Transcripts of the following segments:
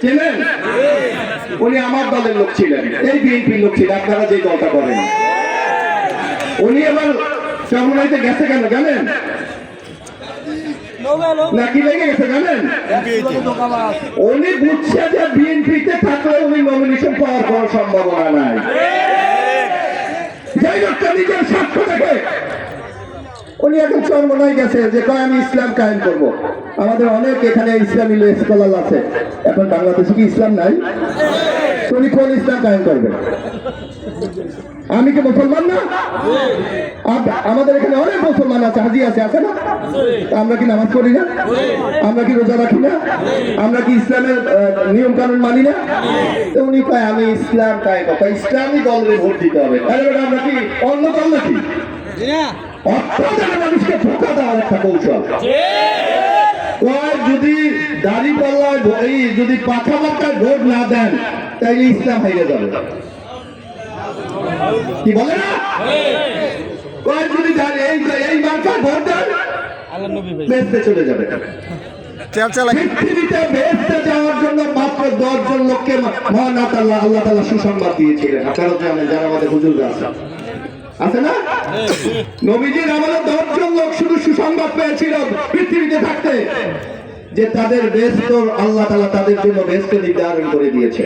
ছিলেন? উনি আমার দলের লোক ছিলেন, এই বিএনপির লোক ছিলেন, আপনারা যে দলটা করেন। উনি আবার চরমনাইতে গেছে কেন জানেন? নাকি লেগে গেছে জানেন? উনি বুঝছে যে বিএনপিতে থাকলে উনি নমিনেশন পাওয়ার কোনো সম্ভাবনা নাই। যাই হোক, নিজের স্বার্থ দেখে উনি এখন চরমনাই গেছে যে কয় আমি ইসলাম কায়েম করব। আমাদের অনেক এখানে ইসলামী স্কলার আছে, এখন বাংলাদেশে কি ইসলাম নাই? উনি কোন ইসলাম কায়েম করবেন? আমি কি মুসলমান না? আমাদের এখানে অনেক মুসলমান আছে, হাজি আছে, আছে না? আমরা কি নামাজ পড়ি না? আমরা কি রোজা রাখি না? আমরা কি ইসলামের নিয়ম কানুন মানি না? তো উনি কয় আমি ইসলাম কায়েম করব, ইসলামী দলের ভোট দিতে হবে। আমরা কি অন্য দল নাকি? মানুষকে ধোঁকা দেওয়ার একটা কৌশল। যদি দাড়ি পাল্লায় যদি পাখা মার্কায় ভোট না দেন তাইলে ইসলাম হেরে যাবে, কি বলে না? যদি এই মার্কায় ভোট দেন বেহেশতে চলে যাবে। পৃথিবীতে বেহেশতে যাওয়ার জন্য মাত্র 10 জন লোককে মহান আল্লাহ তাআলা সুসংবাদ দিয়েছিলেন। আপনারা জানেন, যারা আমাদের হুজুর আছে না? নবীজির আমলে 10 জন লোক শুধু সুসংবাদ পেয়েছিল পৃথিবীতে থাকতে, যে তাদের বেহেশত আল্লাহ তাআলা তাদের জন্য বেহেশত নির্ধারণ করে দিয়েছে।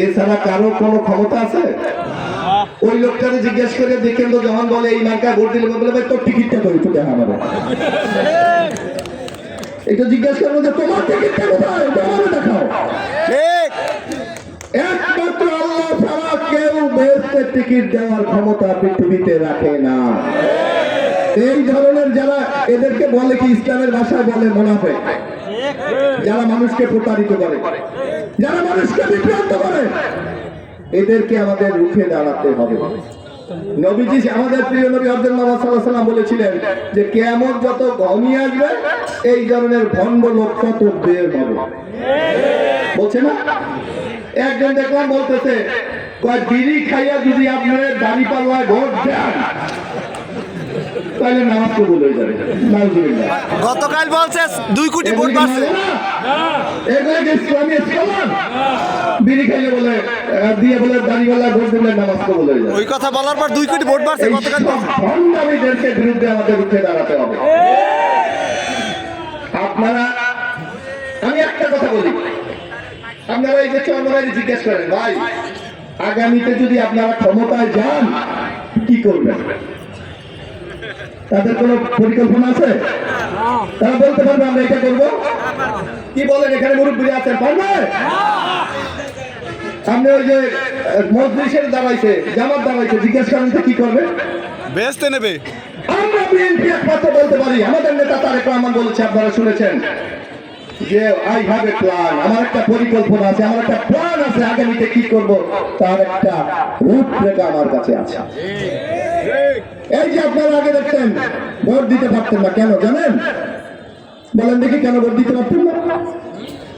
এছাড়া কারো কোনো ক্ষমতা আছে? ওই লোকটাকে জিজ্ঞেস করে দেখেন তো, যখন বলে এই মার্কায় ভোট দিলে বলে ভাই তোর টিকিটটা কই, একটু দেখা আমাদের। একটু জিজ্ঞেস করবো যে তোমার টিকিটটা কোথায়, এটা আমাকে দেখাও। একমাত্র আল্লাহ ছাড়া কেউ বেহেশতের টিকিট দেওয়ার ক্ষমতা পৃথিবীতে রাখে না। এই ধরনের যারা এদেরকে বলে কি ইসলামের ভাষায় বলে মুনাফিক, যারা মানুষকে প্রতারিত করে, যারা মানুষকে বিভ্রান্ত করে, এদেরকে আমাদের রুখে দাঁড়াতে হবে। নবীজি, আমাদের প্রিয় নবী হযরত মুহাম্মদ সাল্লাল্লাহু আলাইহি ওয়াসাল্লাম বলেছিলেন যে কিয়ামত যত ঘনিয়ে আসবে এই ধরনের ভণ্ড লোক তত বের হবে, বলছে না? একজন দেখলাম বলতেছে বিড়ি খাইয়া যদি আপনার দাড়ি পাল্লায় ভোট দেন তাহলে নামাজ কবুল হয়ে যাবে। গতকাল বলছে 2 কোটি ভোট পাচ্ছে। বিড়ি খাইলে বলে দিয়ে বলে দাড়িওয়ালা ভোট দিলে নামাজ কবুল হয়ে যাবে। ওই কথা বলার পর 2 কোটি ভোট পাচ্ছে গতকাল। ভণ্ডামীদেরকে বিরুদ্ধে আমাদের উঠে দাঁড়াতে হবে। আপনারা, আমি একটা কথা বলি, আপনারা এই যে চরমনাই জিজ্ঞেস করেন ভাই আগামীতে যদি আপনারা ক্ষমতায় যান কি করবেন? তাদের কোনো পরিকল্পনা আছে? তারা বলতে পারবে আমরা এটা করবো? কি বলেন, এখানে মুরব্বী আছেন, পারবে? আপনি ওই যে মজলিসের দাঁড়াইছে, জামাত দাঁড়াইছে, জিজ্ঞেস করেন কি করবে? বেহেশতে নেবে। আমরা বিএনপি একমাত্র বলতে পারি, আমাদের নেতা তারেক রহমান বলেছে, আপনারা শুনেছেন যে আই হ্যাভ এ প্ল্যান, আমার একটা পরিকল্পনা আছে, আমার একটা প্ল্যান আছে, আগামীতে কি করব তার একটা রূপরেখা আমার কাছে আছে। এই যে আপনারা আগে দেখছেন ভোট দিতে পারতেন না, কেন জানেন? বলেন দেখি কেন ভোট দিতে পারতেন না?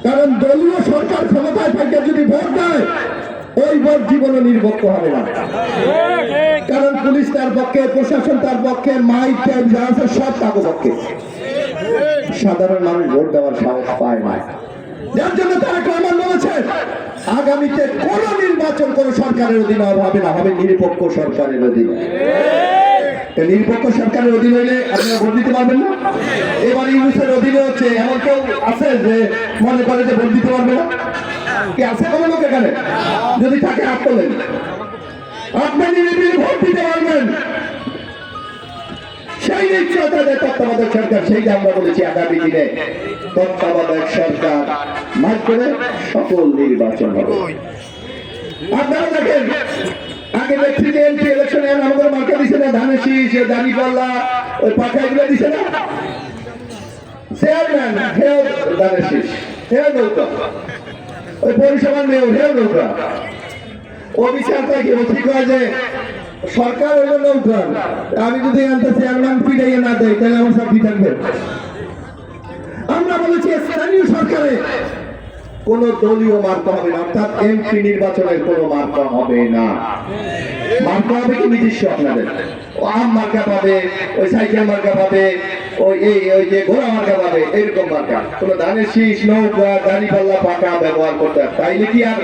কারণ দলীয় সরকার ক্ষমতায় থাকলে যদি ভোট দেয় ওই ভোট জীবনে নির্ভক্ত হবে না। কারণ পুলিশ তার পক্ষে, প্রশাসন তার পক্ষে, মাইক টাইপ যা আছে সব তার পক্ষে, সাধারণ মানুষ ভোট দেওয়ার সাহস পায় না। যার জন্য তারেক রহমান বলেছেন আগামীতে কোন নির্বাচন কোন সরকারের অধীনে হবে না, হবে নিরপেক্ষ সরকারের অধীনে। নিরপেক্ষ সরকারের অধীন হইলে আপনারা ভোট দিতে পারবেন না। এবার ইউনুসের অধীনে হচ্ছে, এমন কেউ আছে যে মনে করে যে ভোট দিতে পারবে না? কি আছে কোনো লোক এখানে? যদি থাকে হাত তোলেন, আপনি নিরিবিলি ভোট দিতে পারবেন। সেই নিশ্চয়তা দেয় তত্ত্বাবধায়ক সরকার, সেইটা আমরা বলেছি আগামী দিনে তত্ত্বাবধায়ক সরকার মাধ্যমে সকল নির্বাচন হবে। আপনারা দেখেন আগে দেখছি যে এমপি ইলেকশনে আমাদের মার্কা দিছে না, ধানের শীষ, দাঁড়িপাল্লা, ওই পাখা এগুলো দিছে না। চেয়ারম্যান হেও ধানের শীষ, হেও নৌকা, ওই পরিষেবার মেয়েও হেও নৌকা। ও বিচার থাকে ঠিক হয় যে সরকার হইল নৌকা, আমি যদি আনতে চেয়ারম্যান পিড়াইয়ে না দেয় তাহলে আমার চাকরি থাকবে। আমরা বলেছি স্থানীয় সরকারে কোন দলীয় মার্কা হবে না, অর্থাৎ এমপি নির্বাচনের কোন মার্কা হবে না। মার্কা হবে কি নিজস্ব, আপনাদের আম মার্কা পাবে, ওই সাইকেল মার্কা পাবে, ওই যে ঘোড়া মার্কা পাবে এরকম মার্কা, কোন ধানের শীষ নৌকা দাড়ি পাল্লা পাকা ব্যবহার করতে হয়, তাইলে কি আর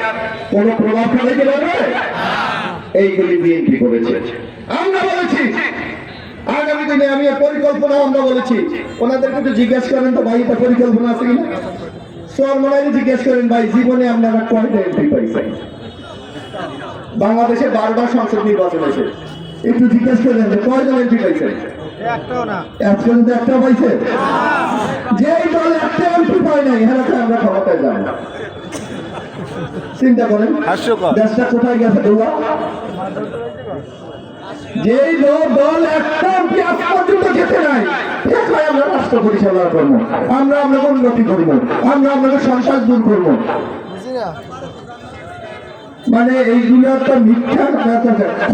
কোন প্রভাব ফেলাইতে পারবে? এইগুলি বিএনপি করেছে। আমরা বলেছি আগামী দিনে আমি পরিকল্পনা আমরা বলেছি, ওনাদেরকে একটু জিজ্ঞেস করেন তো ভাই এটা পরিকল্পনা আছে কিনা, সরমনাইকে জিজ্ঞেস করেন ভাই জীবনে আপনারা কয়টা এমপি পাইছেন? বাংলাদেশে 12বার সংসদ নির্বাচন হয়েছে, একটু জিজ্ঞেস করেন যে কয়জন এমপি পাইছেন? একটাও পাইছে? যে দল একটা এমপি পায় নাই হেরাতে আমরা ক্ষমতায় যাব না। চিন্তা করেন দেশটা কোথায় গেছে দৌড়া। যেই দল একটা এমপি আজ পর্যন্ত যেতে নাই, দেখায় আমরা রাষ্ট্র পরিচালনা করবো, আমরা আপনাকে উন্নতি করবো, আমরা আপনাকে সংসার দূর করবো। মানে এইগুলো একটা মিথ্যা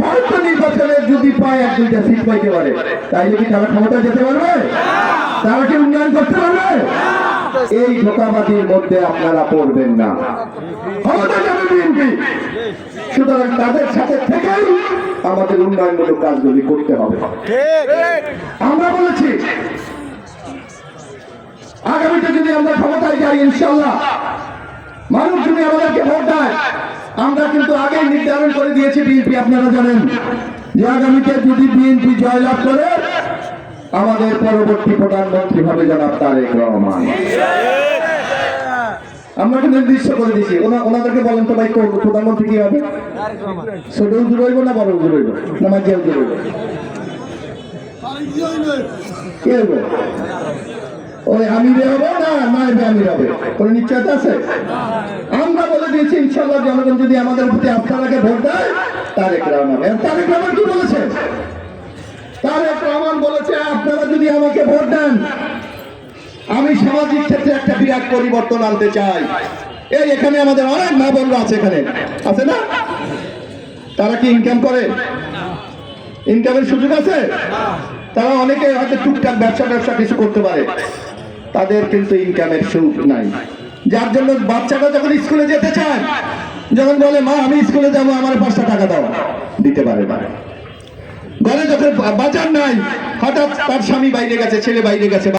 হয়তো নির্বাচনে যদি পায় 1-2টা সিট পাইতে পারে, তাইলে কি তারা ক্ষমতা যেতে পারবে? তারা কি উন্নয়ন করতে পারবে? এই ধোঁকাবাজির মধ্যে আপনারা পড়বেন না, ক্ষমতা যাবে বিএনপি। সুতরাং তাদের সাথে থেকেই আমাদের উন্নয়নমূলক কাজগুলি করতে হবে। আমরা বলেছি আগামীতে যদি আমরা ক্ষমতায় যাই ইনশাআল্লাহ, মানুষ যদি আমাদেরকে ভোট দেয়, আমরা কিন্তু আগেই নির্ধারণ করে দিয়েছি বিএনপি, আপনারা জানেন যে আগামীতে যদি বিএনপি জয়লাভ করে আমাদের পরবর্তী প্রধানমন্ত্রী হবে জনাব তারেক রহমান। আমরা কিন্তু নির্দিষ্ট করে দিয়েছি, ওনাদেরকে বলেন তো ভাই প্রধানমন্ত্রী কি হবে? ছোট হুজুর হইব না বড় হুজুর হইব না মাঝে হুজুর হইব? কে হইব? ওই আমিরে হবে না নায়েবে আমির হবে? কোন নিশ্চয়তা আছে? আমরা বলে দিয়েছি ইনশাআল্লাহ জনগণ যদি আমাদের প্রতি আস্থা রাখে ভোট দেয় তারেক রহমান। তারেক রহমান কি বলেছে? তারেক রহমান বলেছে আপনারা যদি আমাকে ভোট দেন আমি সামাজিক ক্ষেত্রে একটা বিরাট পরিবর্তন আনতে চাই। এই এখানে আমাদের অনেক মা বোনরা আছে, এখানে আছে না? তারা কি ইনকাম করে? ইনকামের সুযোগ আছে? তারা অনেকে হয়তো টুকটাক ব্যবসা কিছু করতে পারে, তাদের কিন্তু ইনকামের সুযোগ নাই। যার জন্য বাচ্চাটা যখন স্কুলে যেতে চায়, যখন বলে মা আমি স্কুলে যাবো আমার 5টা টাকা দাও, দিতে পারে না। ঘরে যখন বাজার নাই, হঠাৎ তার স্বামী বাইরে গেছে, ছেলে বাইরে গেছে,